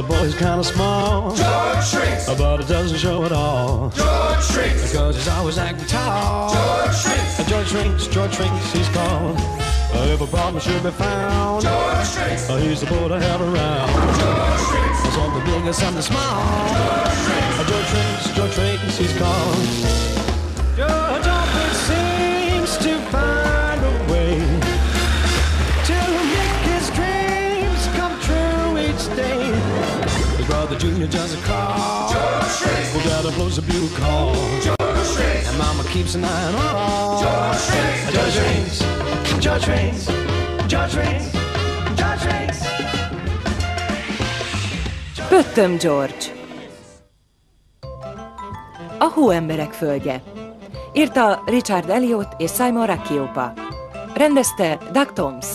boy's kind of small. George shrinks, But it doesn't show at all. George shrinks, Because he's always acting tall. George shrinks, George shrinks, he's called. If a problem should be found, George shrinks, he's the boy to have around. George shrinks, Something big or something small. George shrinks, he's called. George always seems to find a way to make his dreams come true each day. His brother Junior does a call. George shrinks, Well, Daddy blows a bugle call. George shrinks, And Mama keeps an eye on all. George shrinks, George shrinks, George shrinks, George shrinks, George shrinks. Pöttöm George. A hóemberek földje. Írta Richard Elliot és Simon Racciopa. Rendezte Doug Thoms.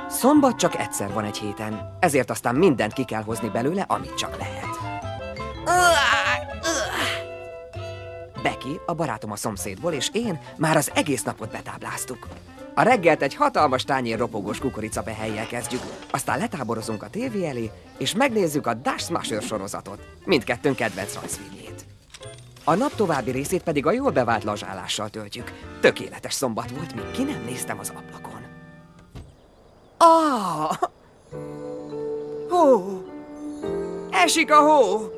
Szombat csak egyszer van egy héten, ezért aztán mindent ki kell hozni belőle, amit csak lehet. Becky, a barátom a szomszédból, és én már az egész napot betábláztuk. A reggelt egy hatalmas tányér ropogós kukoricapehelyjel kezdjük, aztán letáborozunk a tévé elé, és megnézzük a Dash Smasher sorozatot, mindkettőnk kedvenc rajzfilmjét. A nap további részét pedig a jól bevált lazsálással töltjük. Tökéletes szombat volt, míg ki nem néztem az ablakon. Hó! Esik a hó!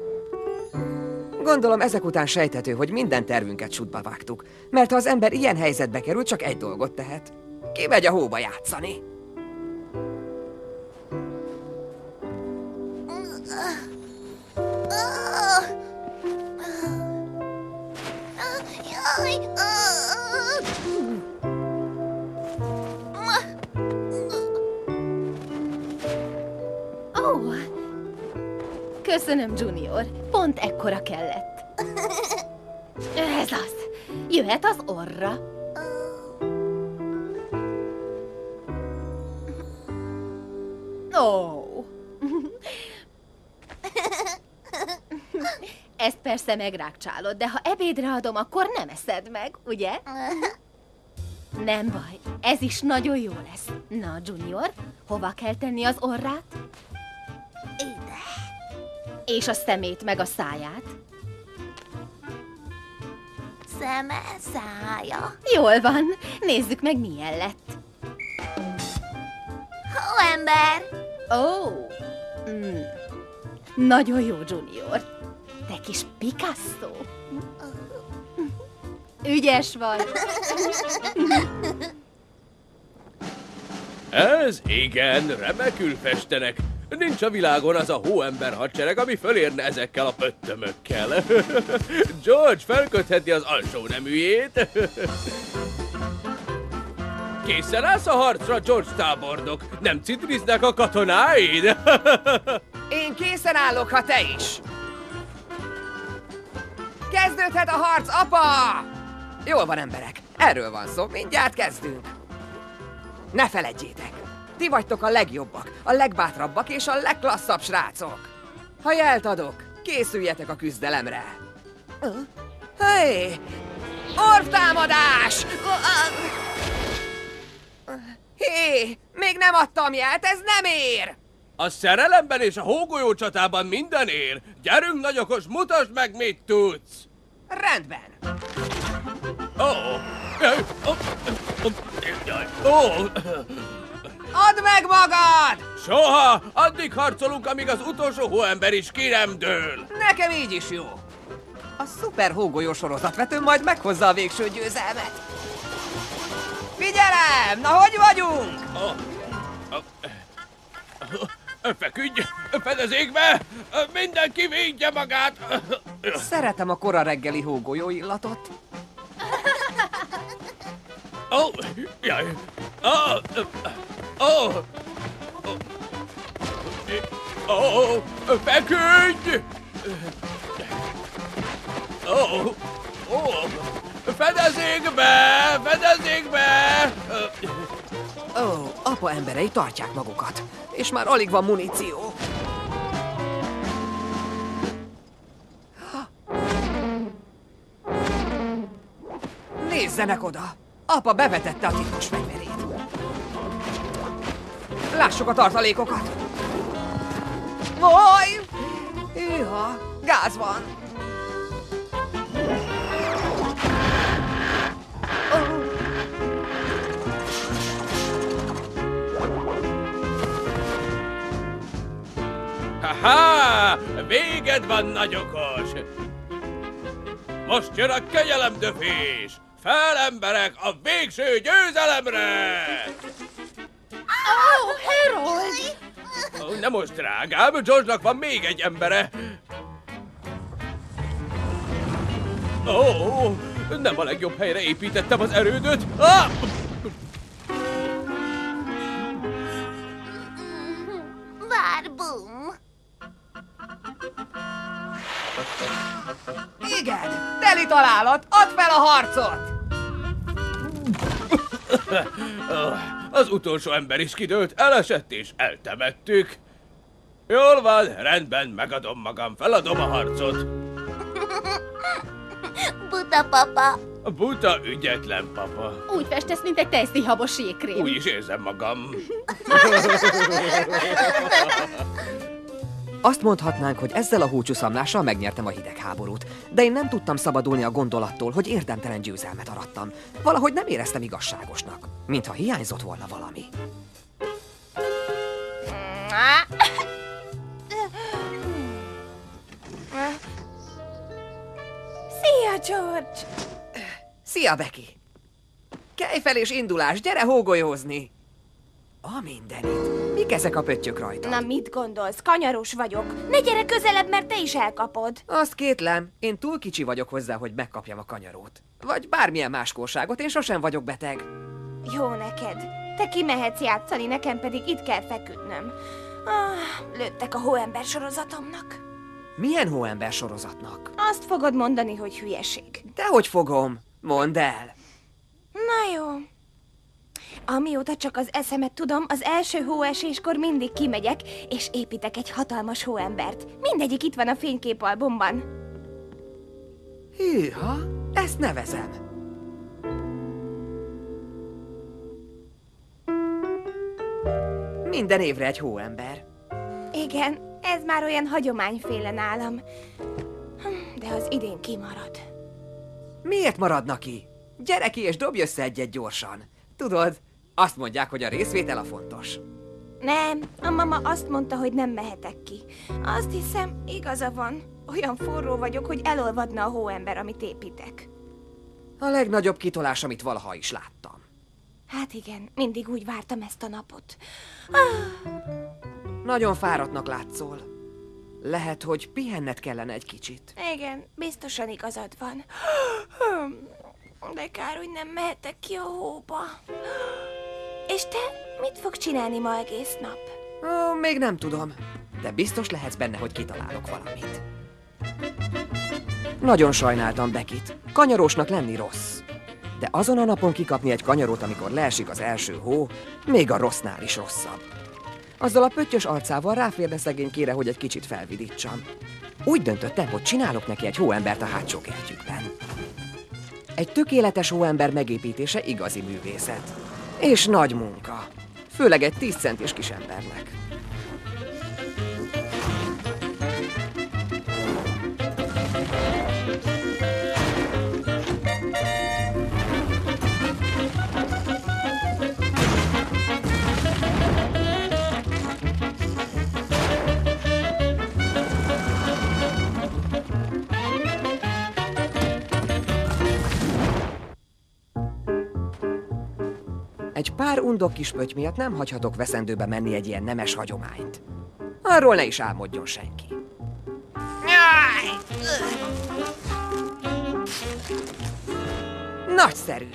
Gondolom ezek után sejthető, hogy minden tervünket sútba vágtuk, mert ha az ember ilyen helyzetbe kerül, csak egy dolgot tehet. Kimegy a hóba játszani. Ó, köszönöm, Junior. Pont ekkora kellett. Ez az. Jöhet az orra. Ó. Ezt persze megrákcsálod, de ha ebédre adom, akkor nem eszed meg, ugye? Nem baj, ez is nagyon jó lesz. Na, Junior, hova kell tenni az orrát? Ide. És a szemét meg a száját? Szeme, szája. Jól van, nézzük meg, milyen lett. Hóember! Ó, nagyon jó, Junior. Te kis Picasso. Ügyes vagy. Ez igen, remekül festenek. Nincs a világon az a hóember hadsereg, ami fölérne ezekkel a pöttömökkel. George felkötheti az alsó neműjét. Készen állsz a harcra, George tábornok? Nem citriznek a katonáid? Én készen állok, ha te is! Kezdődhet a harc, apa! Jól van, emberek, erről van szó, mindjárt kezdünk. Ne feledjétek, ti vagytok a legjobbak, a legbátrabbak és a legklasszabb srácok. Ha jelt adok, készüljetek a küzdelemre. Hé! Orvtámadás! Hé! Még nem adtam jelt, ez nem ér! A szerelemben és a hógolyó csatában minden ér. Gyerünk, nagyokos, mutasd meg, mit tudsz! Rendben! Add meg magad! Soha! Addig harcolunk, amíg az utolsó hóember is ki nem dől! Nekem így is jó! A szuper hógolyó sorozatvető majd meghozza a végső győzelmet! Figyelem! Na, hogy vagyunk? Feküdj! Fedezékbe! Mindenki védje magát! Szeretem a kora reggeli hógolyó illatot. Jaj! Feküdj! Fedezékbe! Fedezékbe! Apa emberei tartják magukat, és már alig van muníció. Nézzenek oda! Apa bevetette a titkos fegyverét. Lássuk a tartalékokat! Vaj! Hűha! Gáz van! Ha-ha! Véged van, nagy okos! Most jön a kegyelemdöfés! Fel, emberek, a végső győzelemre! Ó, Harold! Ó, nem most, drágám, George-nak van még egy embere. Ó, nem a legjobb helyre építettem az erődöt. Ah! Vár, Bum! Igen! Teli találat! Add fel a harcot! Az utolsó ember is kidőlt, elesett és eltemettük. Jól van, rendben, megadom magam, feladom a harcot. Buta papa! Buta, ügyetlen papa. Úgy festesz, mint egy tejszínhabos jégkrém. Úgy is érzem magam. Azt mondhatnánk, hogy ezzel a húcsúszamlással megnyertem a hidegháborút, de én nem tudtam szabadulni a gondolattól, hogy érdemtelen győzelmet arattam. Valahogy nem éreztem igazságosnak, mintha hiányzott volna valami. Szia, George! Szia, Becky! Kelj fel és indulás, gyere hógolyózni! A mindenit! Mik ezek a pöttyök rajta? Na, mit gondolsz? Kanyaros vagyok. Ne gyere közelebb, mert te is elkapod. Azt kétlem, én túl kicsi vagyok hozzá, hogy megkapjam a kanyarót. Vagy bármilyen más kórságot, én sosem vagyok beteg. Jó neked. Te kimehetsz játszani, nekem pedig itt kell feküdnöm. Lőttek a hóember sorozatomnak. Milyen hóember sorozatnak? Azt fogod mondani, hogy hülyeség. Dehogy fogom? Mondd el! Na jó. Amióta csak az eszemet tudom, az első hóeséskor mindig kimegyek, és építek egy hatalmas hóembert. Mindegyik itt van a fényképalbumban. Hűha, ezt nevezem. Minden évre egy hóember. Igen, ez már olyan hagyományféle nálam. De az idén kimarad. Miért maradna ki? Gyere ki és dobj össze egyet gyorsan. Tudod, azt mondják, hogy a részvétel a fontos. Nem, a mama azt mondta, hogy nem mehetek ki. Azt hiszem, igaza van. Olyan forró vagyok, hogy elolvadna a hóember, amit építek. A legnagyobb kitolás, amit valaha is láttam. Hát igen, mindig úgy vártam ezt a napot. Nagyon fáradtnak látszol. Lehet, hogy pihenned kellene egy kicsit. Igen, biztosan igazad van. De kár, hogy nem mehetek ki a hóba. És te mit fog csinálni ma egész nap? Még nem tudom, de biztos lehetsz benne, hogy kitalálok valamit. Nagyon sajnáltam Beckit. Kanyarósnak lenni rossz. De azon a napon kikapni egy kanyarót, amikor leesik az első hó, még a rossznál is rosszabb. Azzal a pöttyös arcával ráférne szegénykére, hogy egy kicsit felvidítsam. Úgy döntöttem, hogy csinálok neki egy hóembert a hátsó kertjükben. Egy tökéletes hóember megépítése igazi művészet. És nagy munka. Főleg egy 10 centis kis embernek. Egy pár undok kis pötty miatt nem hagyhatok veszendőbe menni egy ilyen nemes hagyományt. Arról ne is álmodjon senki. Nagyszerű!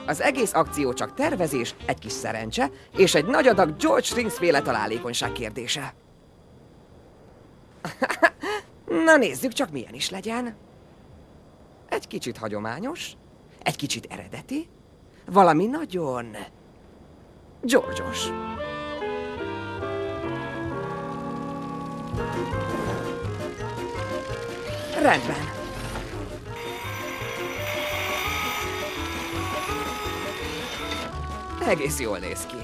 Az egész akció csak tervezés, egy kis szerencse, és egy nagy adag George Strings-féle találékonyság kérdése. Na nézzük csak, milyen is legyen. Egy kicsit hagyományos, egy kicsit eredeti, valami nagyon George-os. Rendben. Egész jól néz ki.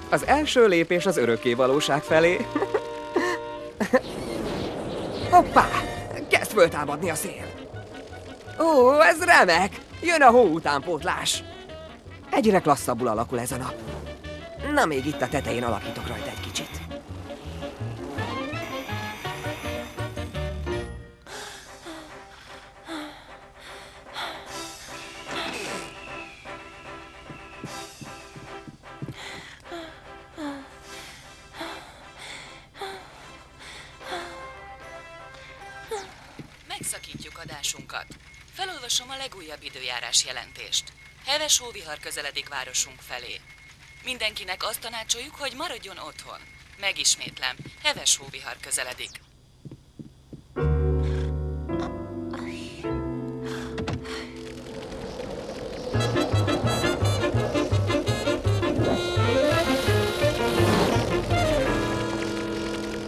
Az első lépés az örökké valóság felé. Hoppá! Kezd föltámadni a szél. Ó, ez remek! Jön a hó utánpótlás. Egyre klasszabbul alakul ez a nap. Na, még itt a tetején alakítok rajta egy kicsit. Megszakítjuk adásunkat. Felolvasom a legújabb időjárás jelentést. Heves hóvihar közeledik városunk felé. Mindenkinek azt tanácsoljuk, hogy maradjon otthon. Megismétlem, heves hóvihar közeledik.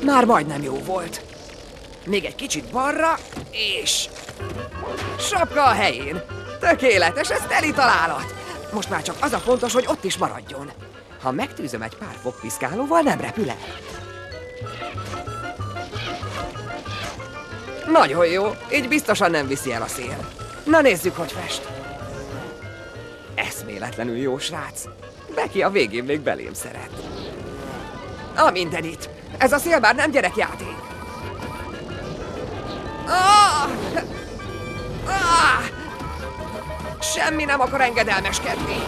Már majdnem jó volt. Még egy kicsit balra, és... sapka a helyén. Tökéletes, ez teli találat. Most már csak az a fontos, hogy ott is maradjon. Ha megtűzöm egy pár fogpiszkálóval, nem repül el. Nagyon jó, így biztosan nem viszi el a szél. Na nézzük, hogy fest. Eszméletlenül jó srác. Becky a végén még belém szeret. A mindenit. Ez a szél már nem gyerekjáték. Semmi nem akar engedelmeskedni.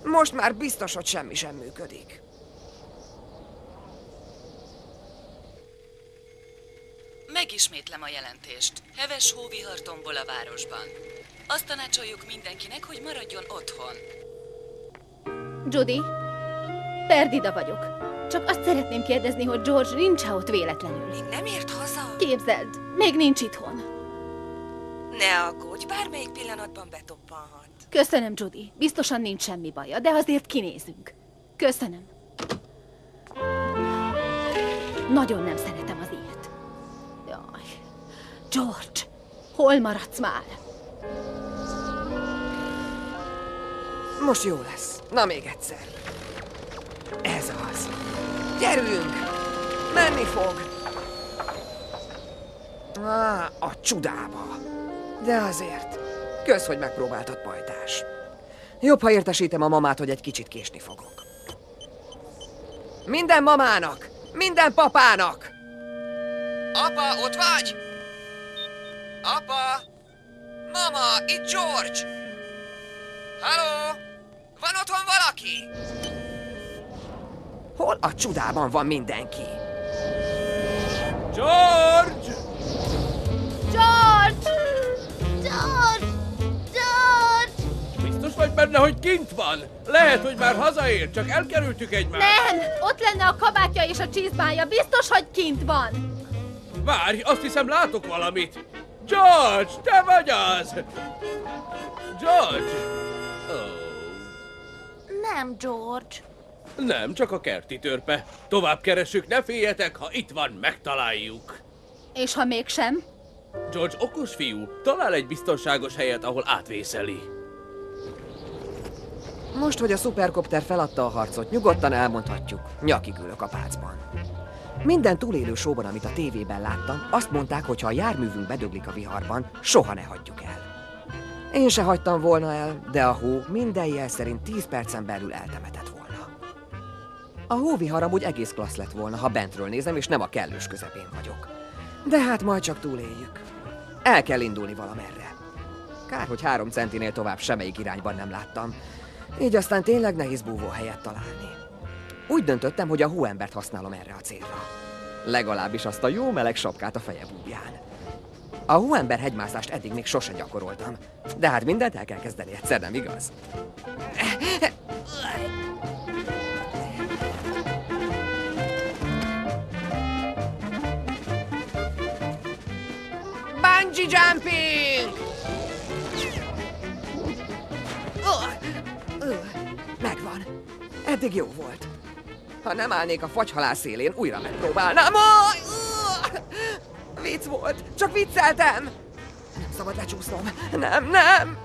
Most már biztos, hogy semmi sem működik. Megismétlem a jelentést. Heves hóvihar tombol a városban. Azt tanácsoljuk mindenkinek, hogy maradjon otthon. Judy, Perdida vagyok. Csak azt szeretném kérdezni, hogy George nincs-e ott véletlenül. Még nem ért haza? Képzeld, még nincs itthon. Ne aggódj, bármelyik pillanatban betoppanhat. Köszönöm, Judy. Biztosan nincs semmi baja, de azért kinézünk. Köszönöm. Nagyon nem szeretem az ilyet. Jaj. George, hol maradsz már? Most jó lesz. Na, még egyszer. Ez az. Gyerünk! Menni fog! A csudába. De azért. Kösz, hogy megpróbáltad, pajtás. Jobb, ha értesítem a mamát, hogy egy kicsit késni fogok. Minden mamának! Minden papának! Apa, ott vagy? Apa! Mama, itt George! Halló? Van otthon valaki? Hol a csodában van mindenki? George! George! George! George! Biztos vagy benne, hogy kint van? Lehet, hogy már hazaér, csak elkerültük egymást. Nem! Ott lenne a kabátja és a csizmája. Biztos, hogy kint van. Várj, azt hiszem látok valamit. George, te vagy az! George! Oh. Nem, George. Nem, csak a kerti törpe. Tovább keressük, ne féljetek, ha itt van, megtaláljuk. És ha mégsem? George okos fiú, talál egy biztonságos helyet, ahol átvészeli. Most, hogy a szuperkopter feladta a harcot, nyugodtan elmondhatjuk, nyakig ülök a pácban. Minden túlélő showban, amit a tévében láttam, azt mondták, hogy ha a járművünk bedöglik a viharban, soha ne hagyjuk el. Én se hagytam volna el, de a hó minden jel szerint 10 percen belül eltemetett volna. A hóvihar amúgy egész klassz lett volna, ha bentről nézem, és nem a kellős közepén vagyok. De hát majd csak túléljük. El kell indulni valamerre. Kár, hogy 3 centinél tovább semmelyik irányban nem láttam. Így aztán tényleg nehéz búvóhelyet találni. Úgy döntöttem, hogy a hóembert használom erre a célra. Legalábbis azt a jó meleg sapkát a feje búbján. A hóember hegymászást eddig még sose gyakoroltam. De hát mindent el kell kezdeni egyszer, nem igaz? Bungee jumping! Megvan. Eddig jó volt. Ha nem állnék a fagyhalál szélén, újra megpróbálnám. Vicc volt! Csak vicceltem! Nem szabad lecsúsznom! Nem!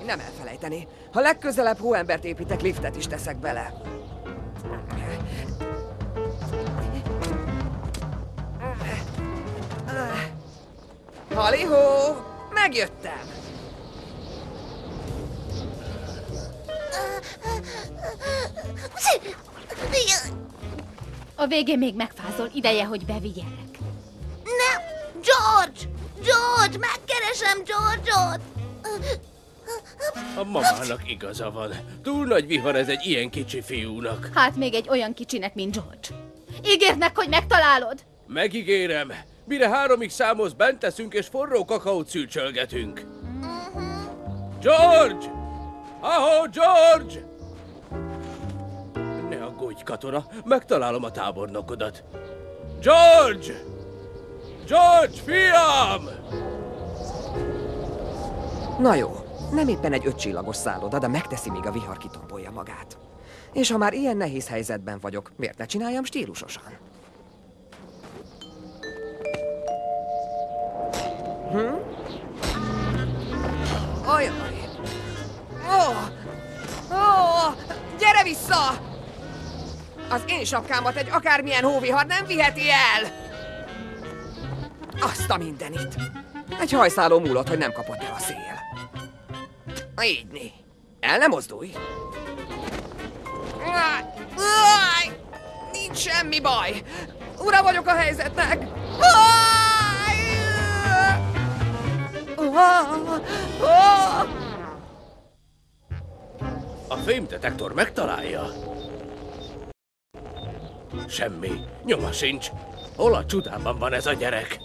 Nem elfelejteni. Ha legközelebb hóembert építek, liftet is teszek bele. Halihó! Megjöttem! A végén még megfázol, ideje, hogy bevigyelek. Nem! George! George! Megkeresem George-ot! A mamának igaza van. Túl nagy vihar ez egy ilyen kicsi fiúnak. Hát még egy olyan kicsinek, mint George. Ígérd meg, hogy megtalálod! Megígérem. Mire 3-ig számolsz, bent teszünk és forró kakaót szűrcsölgetünk. George! Ahó, George! Ne aggódj, katona, megtalálom a tábornokodat. George! George, fiam! Na jó, nem éppen egy 5 csillagos szálloda, de megteszi, míg a vihar kitombolja magát. És ha már ilyen nehéz helyzetben vagyok, miért ne csináljam stílusosan? Ajaj! Gyere vissza! Az én sapkámat egy akármilyen hóvihar nem viheti el! Azt a mindenit! Egy hajszáló múlott, hogy nem kapott el a szél. Így né. El nem mozdulj! Nincs semmi baj! Ura vagyok a helyzetnek! A fémdetektor megtalálja. Semmi, nyoma sincs. Hol a csodában van ez a gyerek?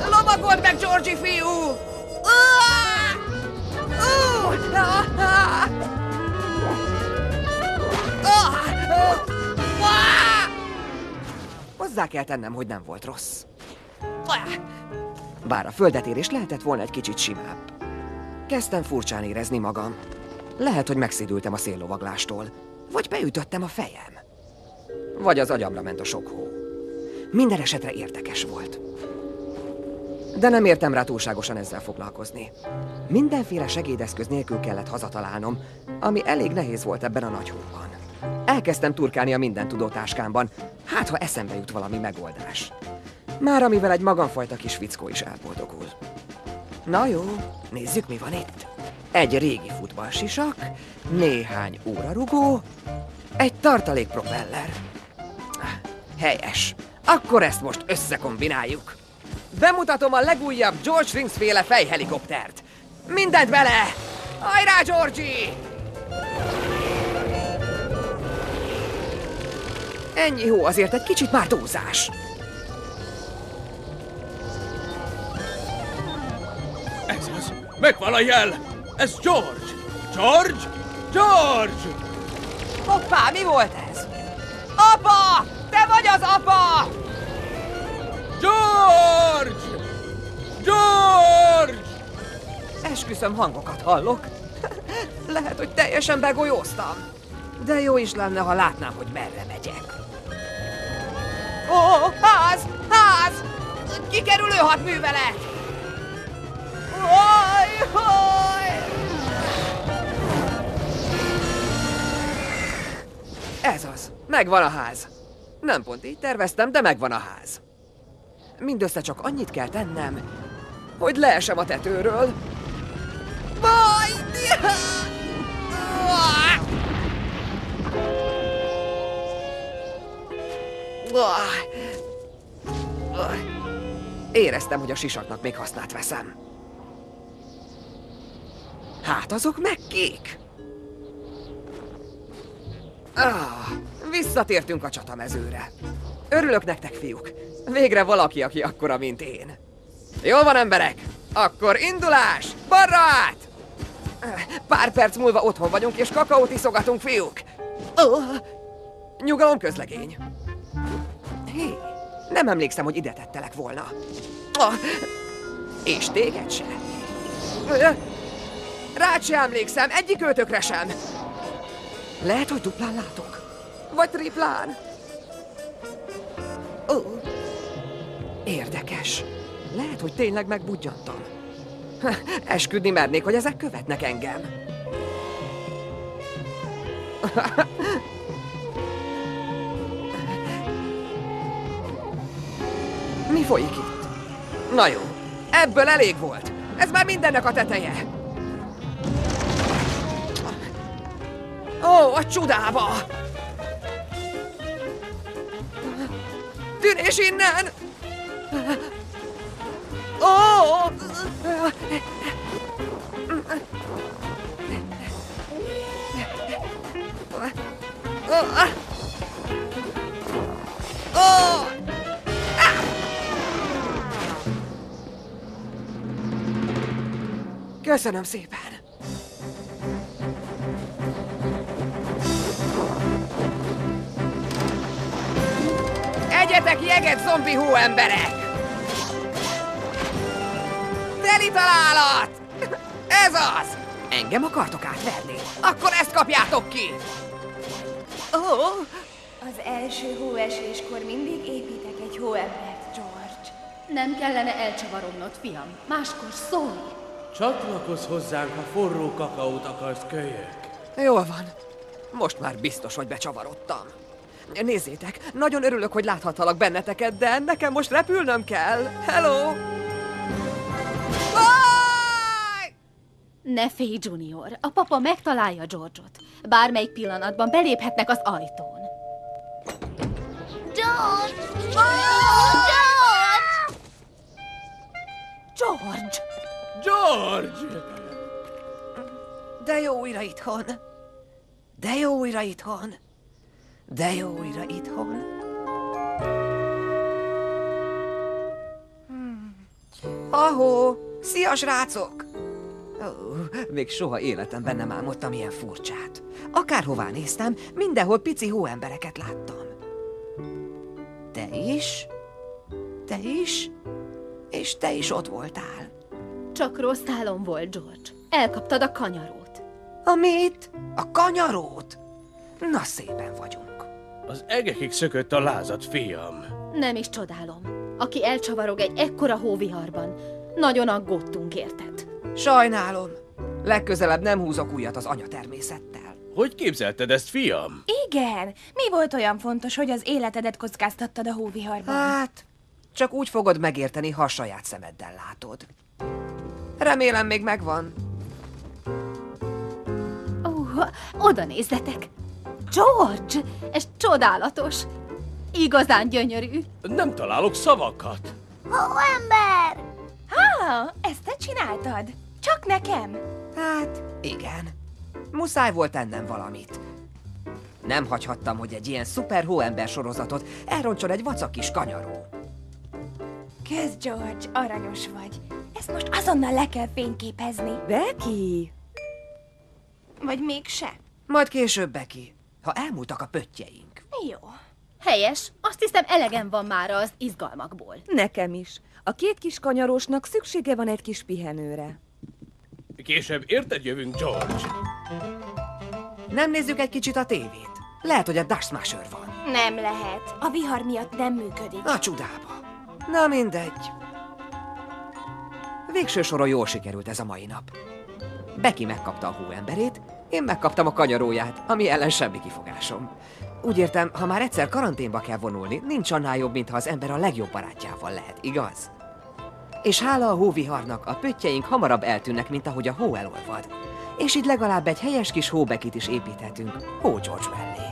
Lovagold meg, Georgie fiú! Hozzá kell tennem, hogy nem volt rossz. Bár a földetérés lehetett volna egy kicsit simább. Kezdtem furcsán érezni magam. Lehet, hogy megszédültem a széllovaglástól. Vagy beütöttem a fejem. Vagy az agyamra ment a sok hó. Minden esetre érdekes volt. De nem értem rá túlságosan ezzel foglalkozni. Mindenféle segédeszköz nélkül kellett hazatalálnom, ami elég nehéz volt ebben a nagy hóban. Elkezdtem turkálni a mindentudó táskámban, hát ha eszembe jut valami megoldás. Már amivel egy magamfajta kis fickó is elboldogul. Na jó, nézzük, mi van itt. Egy régi futballsisak, néhány órarugó, egy tartalékpropeller. Helyes. Akkor ezt most összekombináljuk. Bemutatom a legújabb George Rings féle fejhelikoptert. Mindent bele! Hajrá, Georgie! Ennyi hó azért egy kicsit már túlzás. Ez az! Megvan a jel! Ez George! George! George! Hoppá, mi volt ez? Apa! Te vagy az apa! George! George! Esküszöm, hangokat hallok. Lehet, hogy teljesen begolyóztam. De jó is lenne, ha látnám, hogy merre megyek. Ó, ház! Ház! Kikerülő hadművelet! Hoj! Ez az. Megvan a ház. Nem pont így terveztem, de megvan a ház. Mindössze csak annyit kell tennem, hogy leesem a tetőről. Baj! Éreztem, hogy a sisaknak még hasznát veszem. Hát azok meg kék. Visszatértünk a csatamezőre. Örülök nektek, fiúk. Végre valaki, aki akkora, mint én. Jól van, emberek? Akkor indulás! Balra át! Pár perc múlva otthon vagyunk, és kakaót iszogatunk, fiúk. Nyugalom, közlegény. Hé, nem emlékszem, hogy ide tettelek volna. És téged se. Rád se emlékszem, egyik őtökre sem. Lehet, hogy duplán látok. Vagy triplán? Ó, érdekes. Lehet, hogy tényleg megbudjantam. Esküdni mernék, hogy ezek követnek engem. Mi folyik itt? Na jó, ebből elég volt. Ez már mindennek a teteje. Ó, a csudába! Tűnés innen! Ó! Köszönöm szépen! Egyetek jeget, zombi hóemberek! Teli találat! Ez az! Engem akartok átverni? Akkor ezt kapjátok ki! Oh. Az első hóeséskor mindig építek egy hóembert, George. Nem kellene elcsavarodnod, fiam. Máskor szólj! Csatlakozz hozzánk, ha forró kakaót akarsz, kölyök. Jól van. Most már biztos, hogy becsavarodtam. Nézzétek, nagyon örülök, hogy láthattalak benneteket, de nekem most repülnöm kell. Hello! Bye! Ne félj, Junior. A papa megtalálja George-ot. Bármelyik pillanatban beléphetnek az ajtón. George! George! George! De jó újra itthon. De jó újra itthon. De jó újra itthon. Ahó! Szia, srácok! Még soha életemben nem álmodtam ilyen furcsát. Akárhová néztem, mindenhol pici hóembereket láttam. Te is? Te is? És te is ott voltál. Csak rossz álom volt, George. Elkaptad a kanyarót. A mit? A kanyarót? Na, szépen vagyunk. Az egekig szökött a lázad, fiam. Nem is csodálom. Aki elcsavarog egy ekkora hóviharban. Nagyon aggódtunk, érted? Sajnálom. Legközelebb nem húzok újat az anyatermészettel. Hogy képzelted ezt, fiam? Igen. Mi volt olyan fontos, hogy az életedet kockáztattad a hóviharban? Hát, csak úgy fogod megérteni, ha a saját szemeddel látod. Remélem még megvan. Oda nézzetek! George! Ez csodálatos! Igazán gyönyörű! Nem találok szavakat. Hóember! Ezt te csináltad? Csak nekem? Hát, igen. Muszáj volt tennem valamit. Nem hagyhattam, hogy egy ilyen szuper hóember sorozatot elroncson egy vacak kis kanyaró. Kösz, George, aranyos vagy. Ezt most azonnal le kell fényképezni. Becky! Vagy mégse? Majd később, Becky, ha elmúltak a pöttyeink. Jó. Helyes, azt hiszem elegem van már az izgalmakból. Nekem is. A két kis kanyarósnak szüksége van egy kis pihenőre. Később érted jövünk, George. Nem nézzük egy kicsit a tévét? Lehet, hogy a Dash Smasher van. Nem lehet. A vihar miatt nem működik. A csudába. Na mindegy. Végső soron jól sikerült ez a mai nap. Becky megkapta a hóemberét, én megkaptam a kanyaróját, ami ellen semmi kifogásom. Úgy értem, ha már egyszer karanténba kell vonulni, nincs annál jobb, mintha az ember a legjobb barátjával lehet, igaz? És hála a hóviharnak a pöttyeink hamarabb eltűnnek, mint ahogy a hó elolvad. És így legalább egy helyes kis hóbekit is építhetünk Hó George mellé.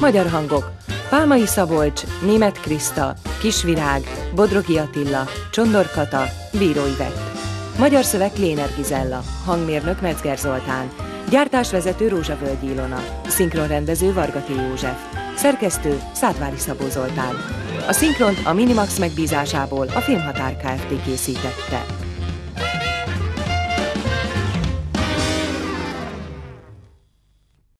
Magyar hangok: Pálmai Szabolcs, Németh Kriszta, Kisvirág, Bodrogi Attila, Csondor Kata, Bíró Ivett. Magyar szöveg: Léner Gizella, hangmérnök Metzger Zoltán, gyártásvezető Rózsavölgyi Ilona, szinkronrendező Varga-T. József, szerkesztő Szádvári Szabó Zoltán. A szinkront a Minimax megbízásából a Filmhatár Kft. Készítette.